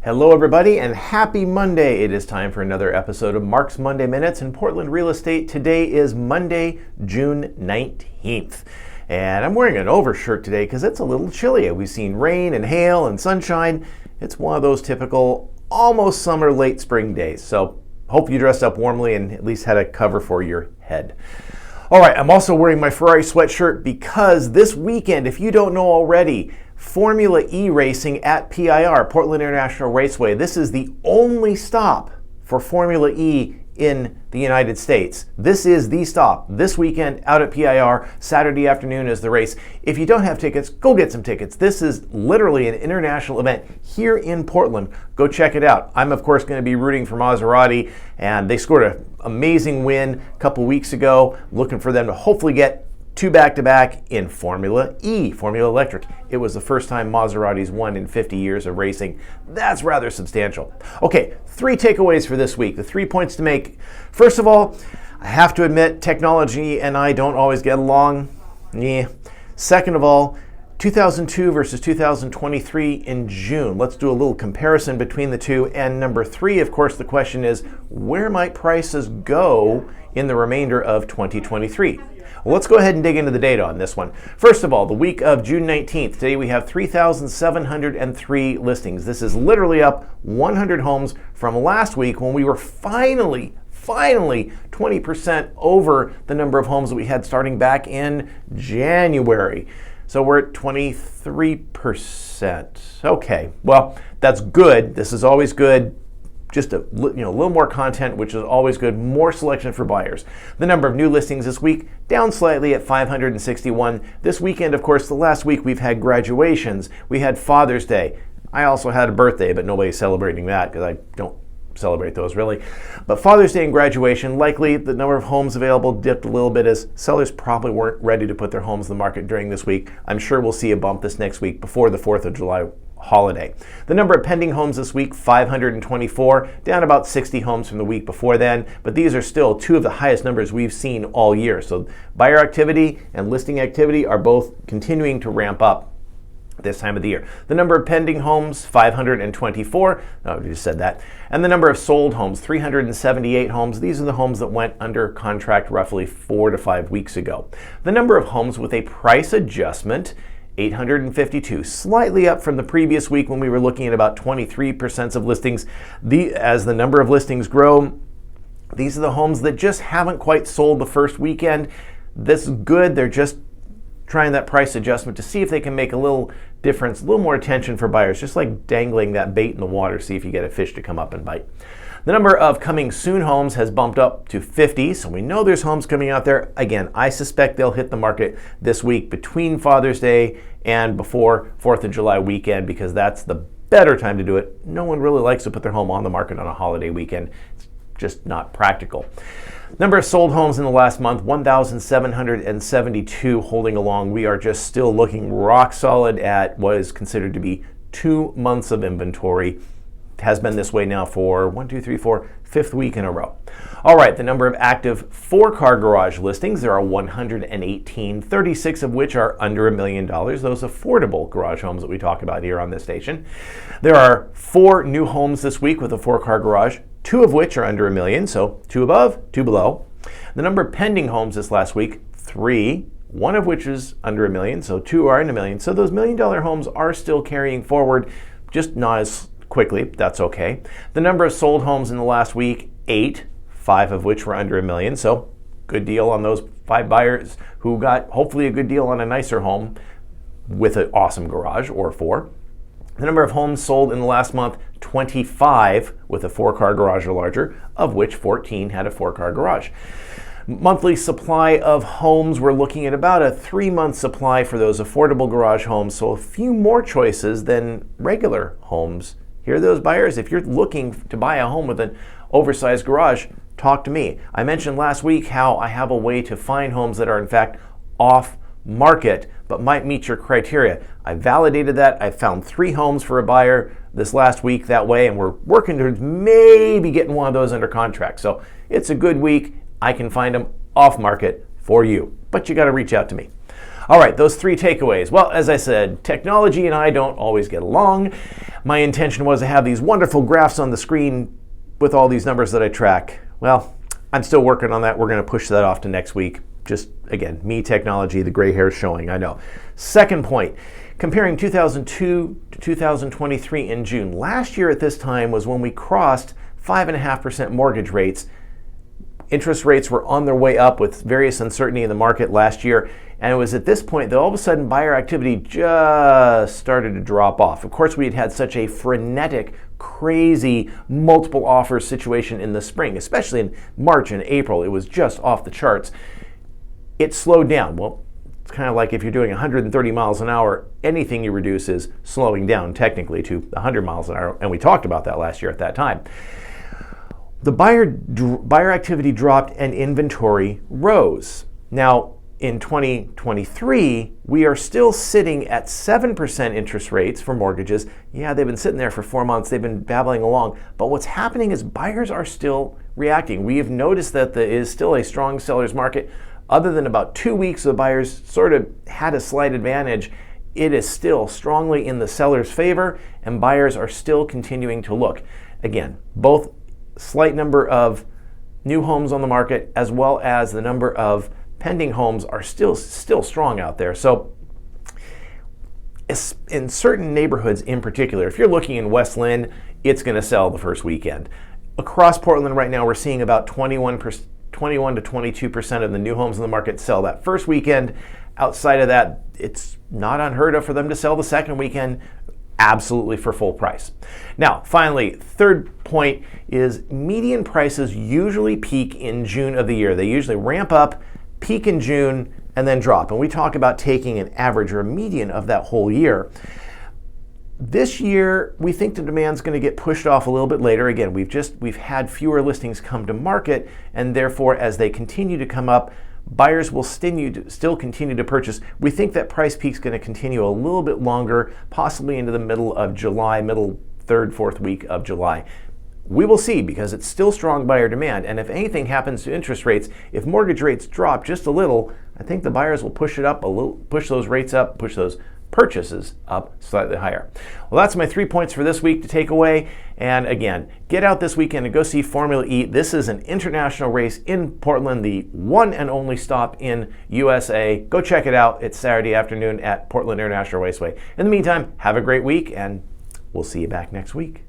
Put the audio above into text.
Hello everybody and happy Monday. It is time for another episode of Mark's Monday Minutes in Portland Real Estate. Today is Monday, June 19th. And I'm wearing an overshirt today because it's a little chilly. We've seen rain and hail and sunshine. It's one of those typical almost summer, late spring days. So hope you dressed up warmly and at least had a cover for your head. All right, I'm also wearing my Ferrari sweatshirt because this weekend, if you don't know already, Formula E racing at PIR, Portland International Raceway. This is the only stop for Formula E in the United States. This is the stop this weekend out at PIR. Saturday afternoon is the race. If you don't have tickets, go get some tickets. This is literally an international event here in Portland. Go check it out. I'm, of course, going to be rooting for Maserati, and they scored an amazing win a couple weeks ago. Looking for them to hopefully get two back-to-back in Formula E, Formula Electric. It was the first time Maserati's won in 50 years of racing. That's rather substantial. Okay, 3 takeaways for this week. The 3 points to make. First of all, I have to admit, technology and I don't always get along. Yeah. Second of all, 2002 versus 2023 in June. Let's do a little comparison between the two. And number 3, of course, the question is, where might prices go in the remainder of 2023? Well, let's go ahead and dig into the data on this one. First of all, the week of June 19th, today we have 3,703 listings. This is literally up 100 homes from last week when we were finally 20% over the number of homes that we had starting back in January. So we're at 23%. Okay, well, that's good. This is always good. Just a little more content, which is always good. More selection for buyers. The number of new listings this week down slightly at 561. This weekend, of course, the last week we've had graduations. We had Father's Day. I also had a birthday, but nobody's celebrating that because I don't celebrate those really. But Father's Day and graduation, likely the number of homes available dipped a little bit as sellers probably weren't ready to put their homes in the market during this week. I'm sure we'll see a bump this next week before the 4th of July holiday. The number of pending homes this week, 524, down about 60 homes from the week before then, but these are still 2 of the highest numbers we've seen all year. So buyer activity and listing activity are both continuing to ramp up this time of the year. The number of pending homes, 524, I just said that, and the number of sold homes, 378 homes. These are the homes that went under contract roughly 4 to 5 weeks ago. The number of homes with a price adjustment, 852, slightly up from the previous week when we were looking at about 23% of listings. As the number of listings grow, these are the homes that just haven't quite sold the first weekend. This is good. They're just trying that price adjustment to see if they can make a little difference, a little more attention for buyers, just like dangling that bait in the water, see if you get a fish to come up and bite. The number of coming soon homes has bumped up to 50, so we know there's homes coming out there. Again, I suspect they'll hit the market this week between Father's Day and before 4th of July weekend because that's the better time to do it. No one really likes to put their home on the market on a holiday weekend. It's just not practical. Number of sold homes in the last month, 1,772 holding along. We are just still looking rock solid at what is considered to be 2 months of inventory. Has been this way now for 5th week in a row. All right, the number of active 4-car garage listings, there are 118, 36 of which are under $1 million, those affordable garage homes that we talk about here on this station. There are 4 new homes this week with a 4-car garage, 2 of which are under $1 million, so 2 above, 2 below. The number of pending homes this last week, 3, 1 of which is under $1 million, so 2 are in $1 million. So those $1 million homes are still carrying forward, just not as quickly. That's okay. The number of sold homes in the last week, 8, 5 of which were under $1 million. So good deal on those 5 buyers who got hopefully a good deal on a nicer home with an awesome garage, or 4. The number of homes sold in the last month, 25 with a 4-car garage or larger, of which 14 had a 4-car garage. Monthly supply of homes, we're looking at about a 3-month supply for those affordable garage homes, so a few more choices than regular homes. Here are those buyers. If you're looking to buy a home with an oversized garage, talk to me. I mentioned last week how I have a way to find homes that are in fact off market but might meet your criteria. I validated that. I found 3 homes for a buyer this last week that way, and we're working towards maybe getting one of those under contract. So it's a good week. I can find them off market for you, but you got to reach out to me. All right, those 3 takeaways. Well, as I said, technology and I don't always get along. My intention was to have these wonderful graphs on the screen with all these numbers that I track. Well, I'm still working on that. We're going to push that off to next week. Just, again, me, technology, the gray hair showing, I know. Second point, comparing 2002 to 2023 in June. Last year at this time was when we crossed 5.5% mortgage rates. Interest rates were on their way up with various uncertainty in the market last year. And it was at this point that all of a sudden buyer activity just started to drop off. Of course, we had had such a frenetic, crazy, multiple offers situation in the spring, especially in March and April. It was just off the charts. It slowed down. Well, it's kind of like if you're doing 130 miles an hour, anything you reduce is slowing down technically to 100 miles an hour. And we talked about that last year at that time. The buyer activity dropped and inventory rose. Now, in 2023, we are still sitting at 7% interest rates for mortgages. Yeah, they've been sitting there for 4 months. They've been babbling along. But what's happening is buyers are still reacting. We have noticed that there is still a strong seller's market. Other than about 2 weeks, the buyers sort of had a slight advantage. It is still strongly in the seller's favor, and buyers are still continuing to look. Again, both slight number of new homes on the market as well as the number of pending homes are still strong out there. So in certain neighborhoods in particular, if you're looking in West Lynn, it's going to sell the first weekend. Across Portland right now, we're seeing about 21 to 22% of the new homes in the market sell that first weekend. Outside of that, it's not unheard of for them to sell the second weekend absolutely for full price. Now, finally, third point is median prices usually peak in June of the year. They usually ramp up, peak in June, and then drop. And we talk about taking an average or a median of that whole year. This year, we think the demand's going to get pushed off a little bit later. Again, we've had fewer listings come to market, and therefore, as they continue to come up, buyers will still continue to purchase. We think that price peak's going to continue a little bit longer, possibly into the middle of July, middle third, fourth week of July. We will see, because it's still strong buyer demand. And if anything happens to interest rates, if mortgage rates drop just a little, I think the buyers will push it up a little, push those rates up, push those purchases up slightly higher. Well, that's my 3 points for this week to take away. And again, get out this weekend and go see Formula E. This is an international race in Portland, the one and only stop in USA. Go check it out. It's Saturday afternoon at Portland International Raceway. In the meantime, have a great week, and we'll see you back next week.